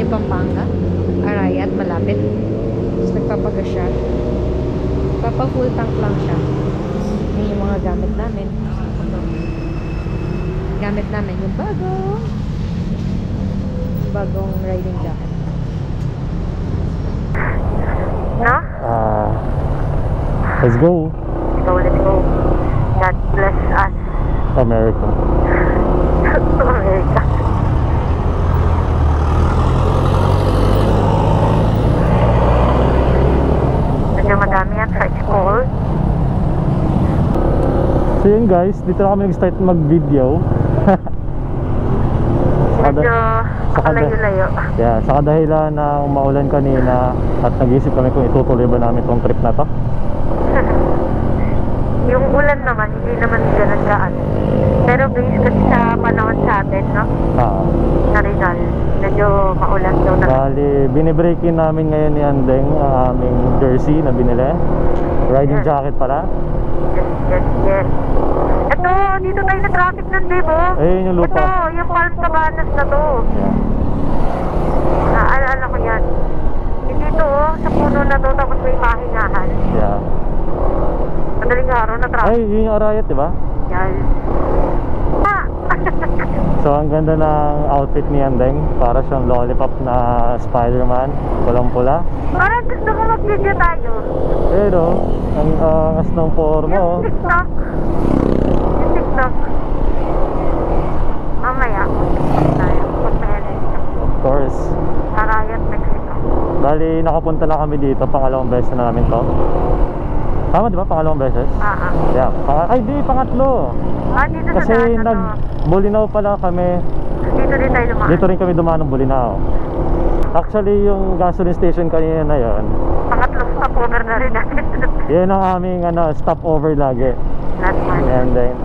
Pampanga, Arayat, malapit. Tapos nagpapagas siya. Papa-full tank lang siya. Yung mga gamit namin. Gamit namin yung bagong riding jacket. No? Let's go. Let's go. God bless us. America. America. Medyo madami yan sa school. So yun guys, dito na kami nag-start mag-video. Medyo makalayo-layo. Yeah, sa kadahilan na umaulan kanina at nag-isip kami kung itutuloy ba namin itong trip na to. Yung ulan naman, hindi naman ganun gaan. Pero based kasi sa panahon sa atin, no? Sa Rizal, medyo maulan daw na. Bali, binibreakin namin ngayon ni Andeng ang aming jersey na binili. Riding jacket pala. Yes. Ito, dito tayo na traffic nun, Debo. Ayun yung lupa. Ito, yung Palm Cabanas na to. Yeah. Naalala ko yan. Dito, sa puno na to, tapos may pahingahan. Yeah. Madaling araw na traffic. Ay, yun yung Arayat, diba? Yan. So, ang ganda ng outfit ni Andeng. Para siyang lollipop na Spider-Man. Pulang-pula. Parang gusto ko mag-video tayo. Pero, ang angas ng forma. Yung TikTok. Yung TikTok. Mamaya. Tayo. Of course. Arayat, Mexico. Bali, nakapunta na kami dito. Pangalawang beses na namin to. Tama diba? Pangalawang beses? Yeah. Ay, di, pangatlo. Dito kasi sa daan na to. Bulinaw pala kami. Dito din tayo dumaan. Dito rin kami dumaan ng Bulinaw. Actually, yung gasoline station kanina na yun, Pangatlong stopover na rin natin. yun ang aming stopover lagi. Last one. And then,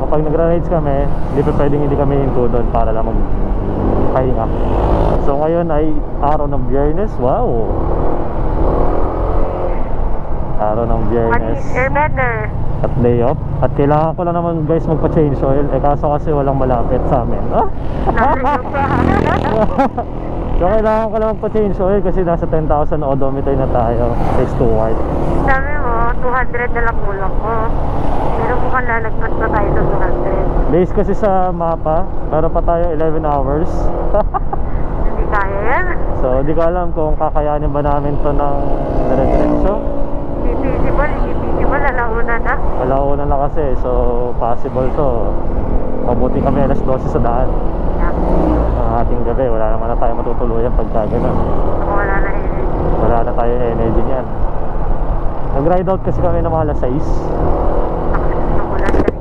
kapag nagra-rides kami, hindi kami hinto doon para lang magpahinga. So ngayon ay araw ng Biyernes. Wow! Araw ng Biyernes. Better. At day off. At kailangan ko lang naman guys magpa-change oil. Kaso kasi walang malapit sa amin. So kailangan ko lang magpa-change oil kasi nasa 10,000 odometer na tayo sa Stuart. Sabi mo, 200 na lang kulang ko. Pero mukhang lalagpas na tayo sa 200. Base kasi sa mapa, meron pa tayo 11 hours. Hindi kaya yan. So di ko alam kung kakayanin ba namin to ng dire-diretso. Hindi feasible, alauna na. Alauna na kasi, so possible to. Mabuti kami alas 12 sa daan. Ang ating gabi, wala naman na tayo matutuluyan pagka gano'n. Wala na energy. Wala na tayo energy niyan. Nag-ride out kasi kami ng mga alas 6. Nakulan na rin.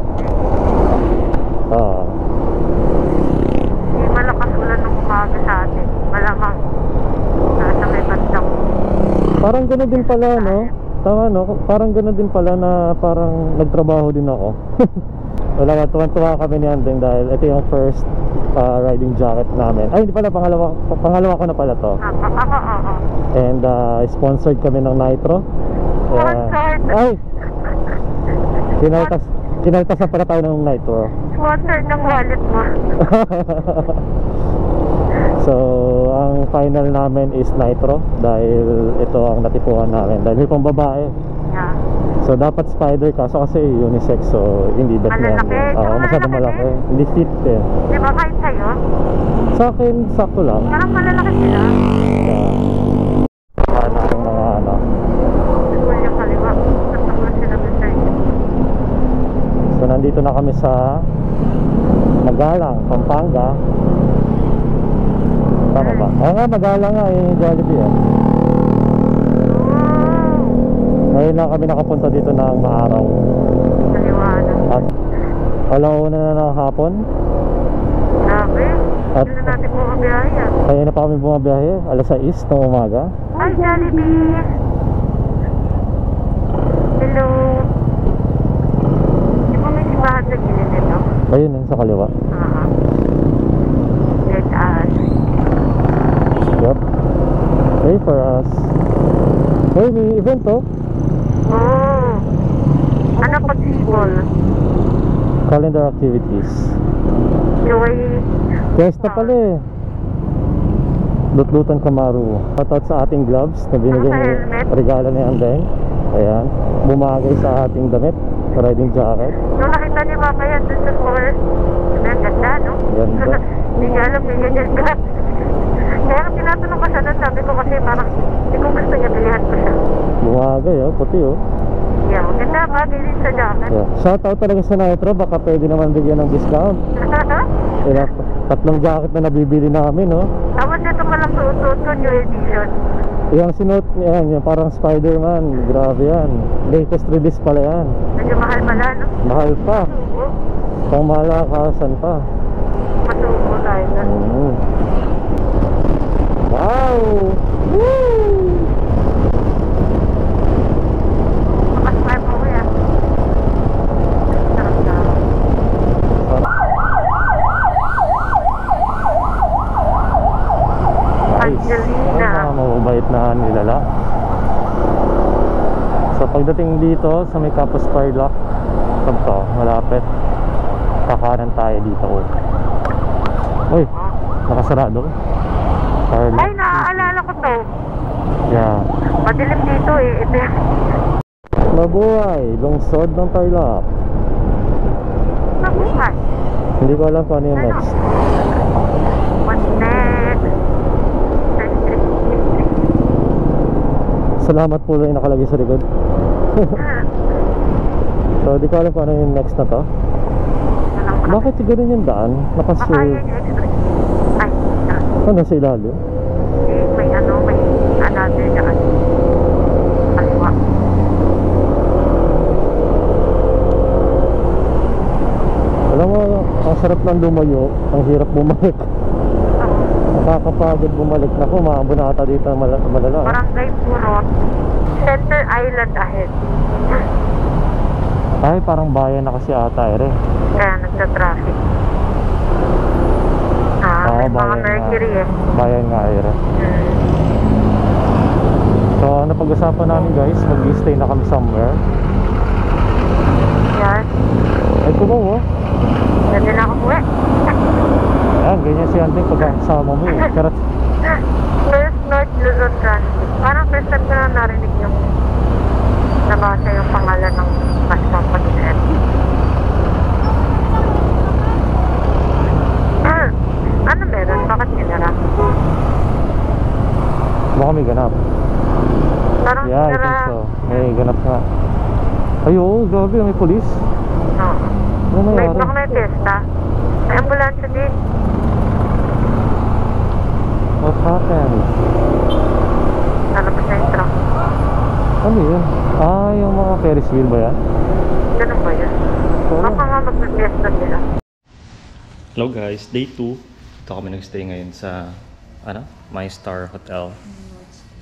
Hindi malakas ulan ng umaga sa atin. Malamang nasa may bandang. Parang gano'n din pala, no? Tama, no? Parang gano'n din pala na parang nagtrabaho din ako. Wala, tuwan-tuwa kami ni Andeng dahil ito yung first riding jacket namin. Ay, hindi pala, pangalawa ko na pala to. And sponsored kami ng Nitro. Sponsored? Ay! Kinaltasan pala tayo ng Nitro. Sponsored ng wallet mo. So, ang final namin is Nitro dahil ito ang natipuan namin. Dahil may pang babae. Yeah. So, dapat spider kaso kasi unisex. So, hindi bet niya. Masyadong malaki. Hindi fit eh. Di ba kahit sa'yo? Sa akin, sakto lang. Parang malalaki sila. Ang mga ano. Siguro yung kaliwa. Nagtakulan sila sa sa'yo. So, nandito na kami sa Magalang, Pampanga. Tama ba? Oo nga, Magalang nga yung Jollibee eh. Ngayon lang kami nakapunta dito ng maaraw. Maliwanag. At alauna na ng hapon. Grabe. At Hindi na natin bumabiyahe yan. kaya na pa kami bumabiyahe, alas 6 ng umaga. Hi, Jollibee! Hello! Di ba may simbahan sa gilid nito? Ayun sa kaliwa. Let us. Yup. Pray for us. Hey, may event to. Oh! Ano pagsibol? Calendar activities. Joy. Fiesta pala eh. Dutlutan Kamaru. Shoutout sa ating gloves na binigay ni Helmet. regalo ni Andeng. Ayan, bumagay sa ating damit, riding jacket. Nung nakita ni Papa yan dun sa store, sabi, ang ganda, no? Ganda. Hindi niya alam, may ganyan ka. Kaya tinatanong ko siya nun, sabi ko kasi parang hindi ko gusto niya, bilihan ko siya. Bumagay puti Yeah, maganda ba? Bilhin sa jacket. Yeah. Shoutout talaga sa Nitro, baka pwede naman bigyan ng discount. Kaya 3 jacket na nabibili namin, no? Tapos ito palang suot-suot ko, new edition. Yung sinuot yan, yung parang Spider-Man, grabe yan. Latest release pala yan. Medyo mahal pala, no? Mahal pa, Oo. pang malakasan pa. Masuko tayo na. Wow! Woo! Makasmile po kuya. Sarap na. Angelina. Mababait na nilala. So pagdating dito sa may Campus Tarlac, to, malapit, kakanan tayo dito. Uy, nakasarado. Tarlac. Ay, naaalala ko to. Yeah. Madilim dito eh. Ito yan. Mabuhay, lungsod ng Tarlac. Nabuhay. Hindi ko alam kung ano yung next. What's next? Salamat po lang yung nakalagay sa likod. So di ko alam kung ano yung next na to. Bakit ganun yung daan? Baka Nakasur... yun yung express. Ay, Ano sa ilalim? may another daan. Kaliwa. Alam mo, ang sarap ng lumayo, ang hirap bumalik. Nakakapagod bumalik. Naku, maabunata dito ang malala. Barangay Purot. Center Island ahead. Ay, parang bayan na kasi ata ere. Kaya nagsa-traffic. May mga Mercury eh. Bayan nga ere. So, ano pag-usapan namin guys? Mag-stay na kami somewhere. Yan. Ay, kumaw Pwede na ako uwi. Ayan, ganyan si Andeng pagkakasama mo eh. Pero, First North Luzon Transit. Parang first time ko na narinig yung nabasa yung pangalan ng bus company na yan. Ano meron? Bakit sinara? baka may ganap. Parang Yeah, I sinara. think so. May ganap nga. Ay, oo, grabe, may polis. Oo. Ano May mayari? baka may pesta. May ambulansya din. What happened? Nalabas na yung truck. Ano yun? Ah, yung mga Ferris wheel ba yan? Ganun ba yun? Oo. Baka nga magpipesta nila. Hello guys, day 2. Ito kami nag-stay ngayon sa My Star Hotel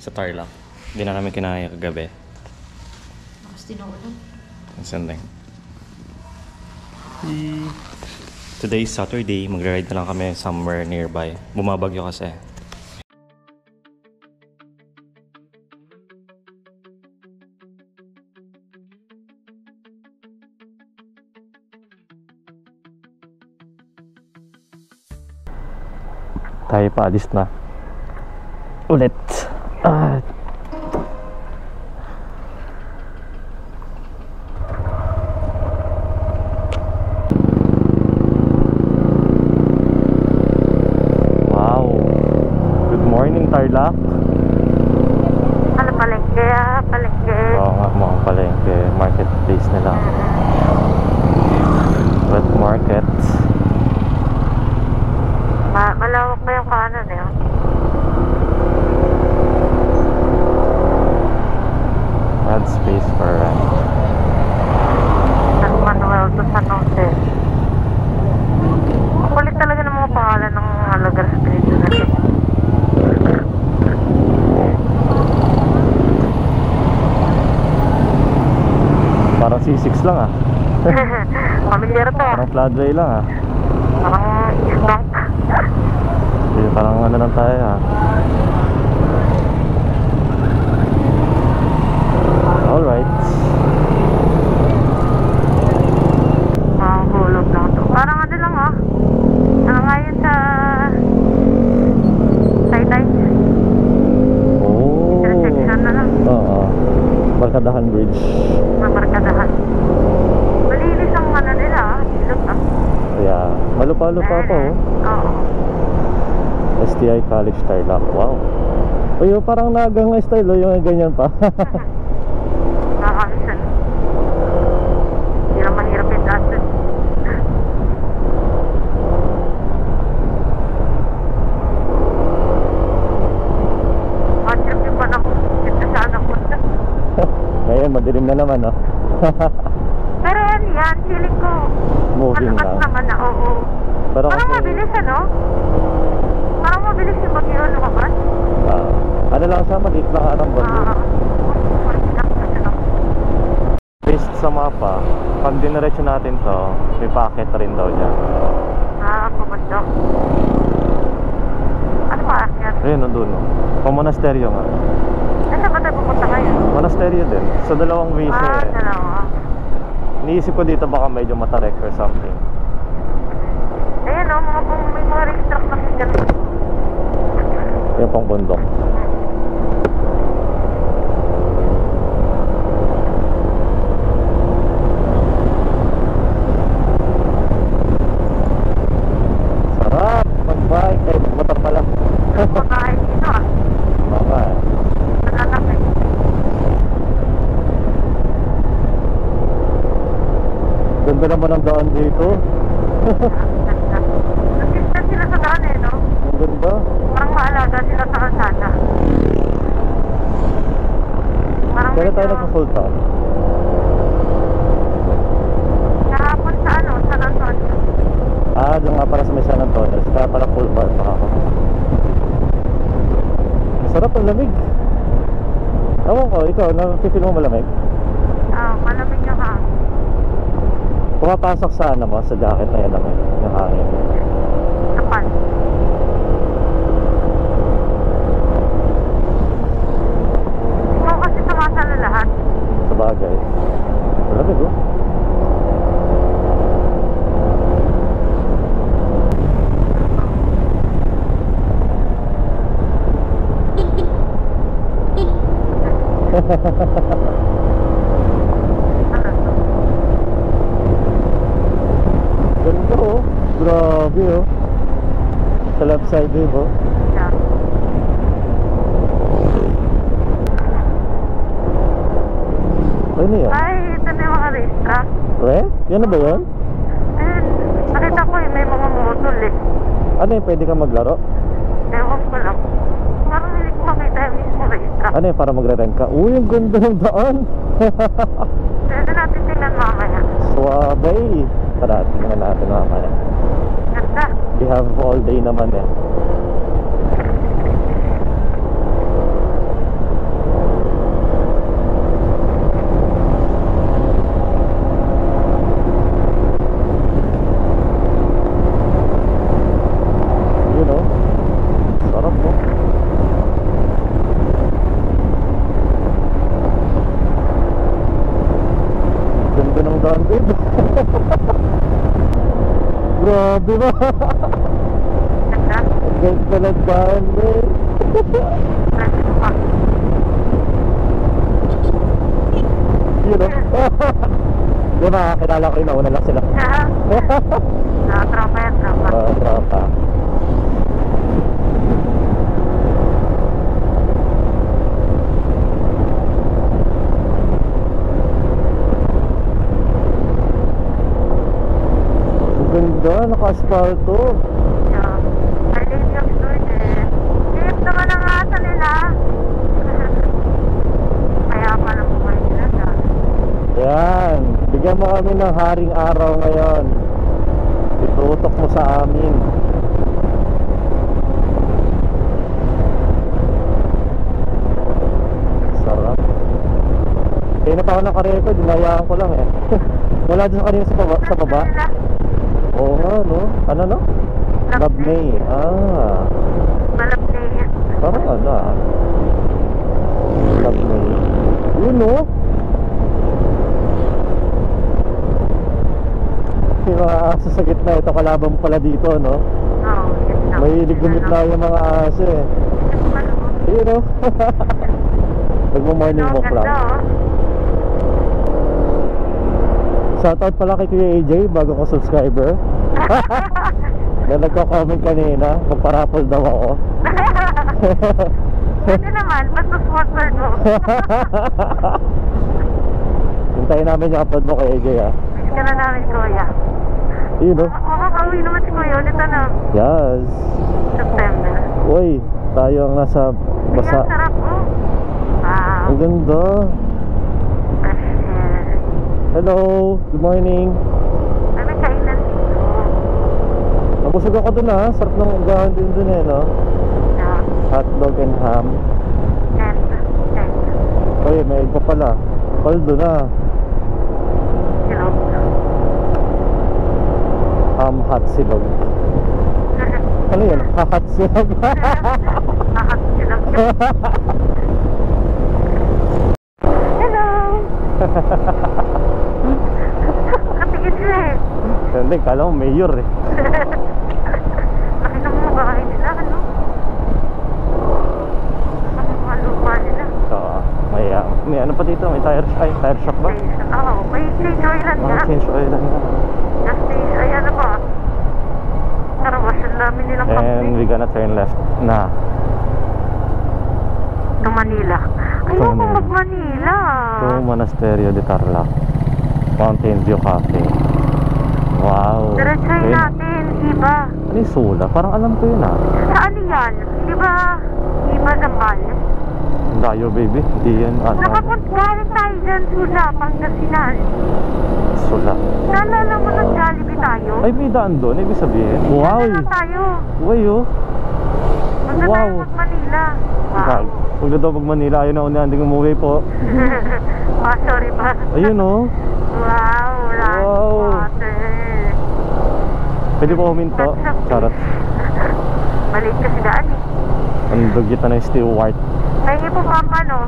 sa Tarlac. Hindi na namin kinaya kagabi. Tapos tinaulan. Ang sandang. Today's Saturday, mag-ride na lang kami somewhere nearby. Bumabagyo kasi. Tayo paalis na ulit. Wow, good morning Tarlac. Ano palengke? Palengke. Oo nga, mga palengke, marketplace nila. Wet market. Malawak ba yung kanan eh? Add space for rent. San Manuel to San Jose. Kulit talaga ng mga pangalan ng lugar sa Pilipinas. Parang C6 lang ah. Pamilyar to ah. Parang floodway lang ah. Parang East Bank. Parang ano lang tayo ah. Alright. Hulog lang to. Parang ano lang ah. Ngayon sa Taytay. Palo-palo pa ako, oh. Oo. STI College Tarlac, wow. Uy, oh, parang nagang style, oh, yung ganyan pa. Nakakamisan. Hindi lang mahirap yung dati. Mahirap yung panahon. Ito sa anak ko. Ngayon, madilim na naman, oh. Pero yan, feeling ko. Moving malakas na. naman na, oo. Pero Parang kasi, mabilis, ano? Parang mabilis yung bagyo lumabas. ano lang siya, maliit lang ang bagyo. Based sa mapa, pag diniretso natin to, may packet rin daw dyan. Pumunta. Ano ba? Yan. Ayun, nandun, oh. Monasteryo nga. Saan ba tayo pupunta ngayon? Monasteryo din. Sa dalawang way siya, eh. Dalawa. Iniisip ko dito baka medyo matarek or something. Ayan o, may mga racetrack na ganun. Yung pang bundok. Sarap! Mag-bike! Ay, mag-motor pala. Makahay dito ah. Baka eh. Nalalaki. Ganda naman ang daan dito. Nag-distance sila sa daan eh, no? Ang ganda. Parang maalaga sila sa kalsada. Parang Kaya tayo medyo nagpa-full tank. kahapon sa ano, San Antonio. Doon nga para sa may San Antonio. Kaya pala full bar pa ako. Masarap ang lamig. Ewan ko, ikaw, nakikil mo malamig? Malamig yung hangin. Pumapasok sa ano mo, sa jacket na yan lamig, yung hangin. Kapal. Ikaw kasi sumasalo lahat. Sa bagay. Malamig, oh. Ganda, oh. Grabe, oh. Sa left side, oh. Yeah. Ano yun? Ay, ito na yung mga racetrack. Yan na ba yun? Ayun, nakita ko eh, may mga motol eh. Ano yun, pwede kang maglaro? Ewan ko lang. Parang hindi ko makita yung mismo racetrack. Ano yun, para magre-rent ka? Uy, ang ganda ng daan! Pwede natin tingnan mamaya. Suwabay! Tara, tingnan natin mamaya. Ganda. We have all day naman eh. You know, sarap po. Ganda ng daan, babe. Grabe ba? Ganda. Ang ganda ng daan, babe. Fresh pa. You know? Di ba, kilala ko yun, nauna lang sila. Tropa yan, tropa. Tropa. Ang ganda, naka-asfalto. Yeah. Ay, late yung doon eh. Safe naman ang asa nila. Kaya pala bumalik sila dyan. Yan, bigyan mo kami ng haring araw ngayon. Itutok mo sa amin. Sarap. Kaya na pa ako nakarecord, dinayaan ko lang eh. Wala dun sa kanina sa baba. Nila. Oo nga, no? Ano, no? Labney. Malap na yan. Parang ano, Labney. Yun, no? Yung mga aso sa gitna, ito kalaban mo pala dito, no? Oo, yes na. Mahilig gumitna yung mga aso eh. Ayun, no? Nagmo-morning walk lang. Ganda oh. Shoutout pala kay Kuya AJ, bago ko subscriber. May nagko-comment kanina, magparapol daw ako. Pwede naman, basta sponsor mo. Hintayin namin yung upload mo kay AJ ha. Miss ka na namin, kuya. Yun o. Makakauwi naman si kuya ulit ano? Yes. September. Uy, tayo ang nasa basa. Ang sarap oh. Wow. Ang ganda. Fresh air. Hello, good morning. Ano kainan dito? Nabusog ako dun ha. Sarap ng ugahan din dun eh no. Yeah. Hotdog and ham. And. Uy, may egg pa pala. Paldo na. Silog. Ham hot silog. Ano yun? Hot silog. Nakakot silog. Hello! Katigil siya eh. Hindi, kala mo mayor eh. Laki ng mga bahay nila, ano? Ang mga lupa nila. Oo. May ano pa dito? May tire shop ba? Oo, may change oil lang Mga nga. change oil lang nga. Gas station, ay ano ba? Karawasan namin nilang And company. we gonna turn left na. To Manila. Ayoko Manila. mag-Manila. To Monasterio de Tarlac. Mountain View Cafe. Wow. Diretsoy Okay. natin, iba. Ano yung Sula? Parang alam ko yun ah. Saan yan? Iba, iba naman. Layo baby. Hindi yan ano. Nakapunta tayo dyan, Sula, Pangasinan. Sula. Naalala mo ng Jollibee tayo? Ay, may daan doon. Ibig sabihin. Wow. Naalala tayo. Uy oh. Punta Wow. tayo mag-Manila. Wow. Huwag na daw mag-Manila. Ayun na una. Hindi umuwi po. Sorry pa. Ayun oh. Wow, running Wow. water. Pwede po huminto. Charot. Maliit kasi daan eh. Ang dugitan ng steward. Pahingi po pampa, no?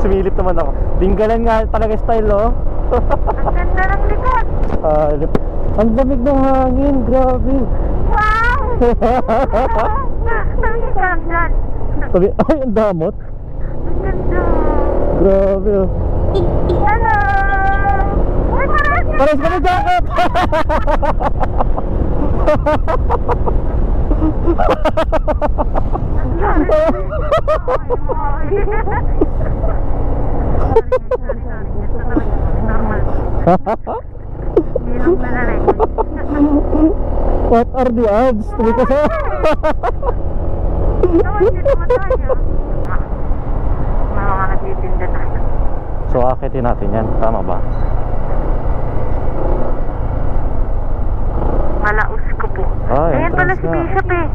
Sumilip naman ako. Dinggalan nga talaga style oh. Ang ganda ng likod. Ang lamig ng hangin. Grabe. Wow! Pahingi ka lang dyan. Sabi, ay ang damot. Ang ganda. Grabe oh. Hello! Uy, Pares kami jacket. What are the odds? Tuloy ka sa... Mga nagtitinda na. So akitin natin yan, tama ba? Malaus ko po. Ay, Ayan pala entrance si nga. Bishop eh.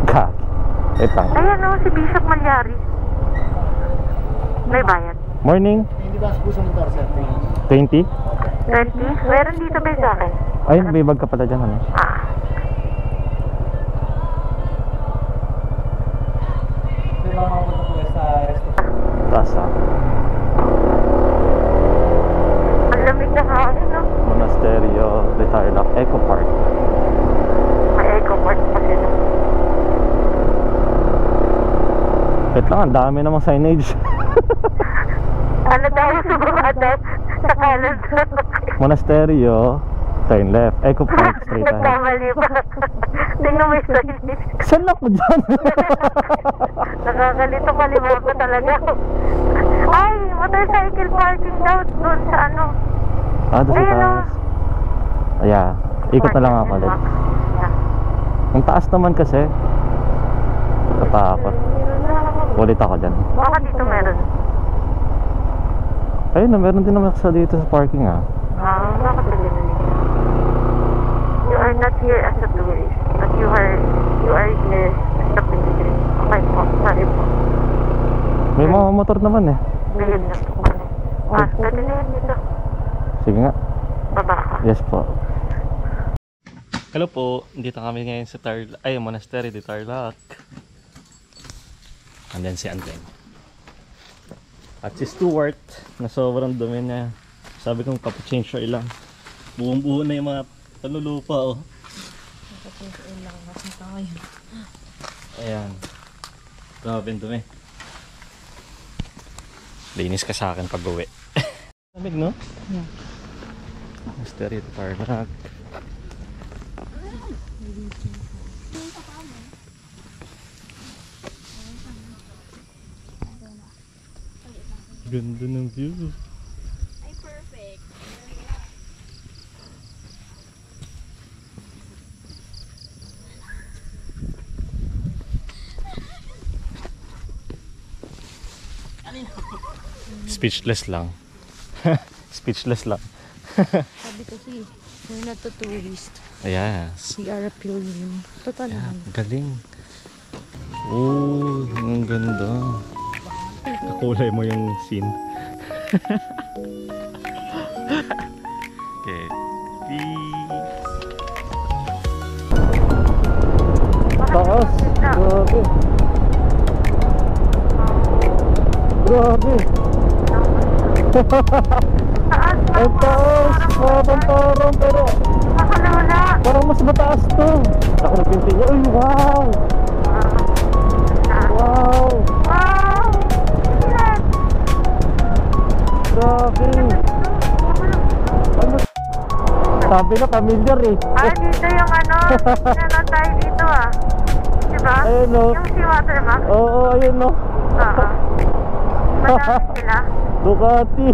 Kak. Wait lang. Ayan o, si Bishop Malyari. May bayad. Morning. Hindi ba po sa motor, sir? 20? 20? Meron dito ba sa akin? Ay, may bag ka pala dyan ano? Ah. Hindi ba makapunta po sa restaurant? Tasa. Ang lamig na hangin, no? Monasterio de Tarlac Eco Park. May eco park pa sila. Wait lang, ang dami namang signage. Ano tayo sigurado sa kanan? Monasterio, turn left. Eco Park, straight ahead. Nagkamali pa. Tingnan mo yung signage. Saan ako dyan? Nakakalito, kaliwa ko talaga. Ay, motorcycle parking daw doon sa ano. Doon sa Ayun, taas. Yeah, ikot na lang ako ulit. Yeah. Ang taas naman kasi. Natakot. Ulit ako dyan. Baka dito meron. Ayun na, meron din naman sa dito sa parking ah. Baka pwede na nila. You are not here as a tourist, but you are here as a pilgrim. Okay po, sorry po. May mga motor naman eh. Ngayon na po. Pwede na yan dito. Sige nga. Baba ka. Yes po. Hello po. Dito kami ngayon sa Monasterio de Tarlac. Andyan si Anteng. At si Stuart na sobrang dumi niya. Sabi kong papu-change oil lang. Buong-buo na yung mga panlulupa oh. Papunta lang kasi tayo. Ayan. Grabe yung dumi. Linis ka sa akin pag uwi. Lamig no? Yeah. Street Tarlac. Ganda ng view. Speechless lang. Speechless lang. Sabi kasi, we're not a tourist. Yes. We are a pilgrim. Totoo Yeah, naman. galing. Oh, ang ganda. Kakulay mo yung scene. Okay. Peace. Taas. Grabe. Grabe. Taas na Ang taas. Parang pero Makalala. parang mas mataas to. Ako nagpinti niya. Uy, wow. Wow. Wow! Yes! Grabe. Ano? Sabi na familiar eh. Dito yung ano, tayo dito Diba? Ayun no. Yung sea water ba? Oo, ayun no. Oo. Madami sila. Ducati.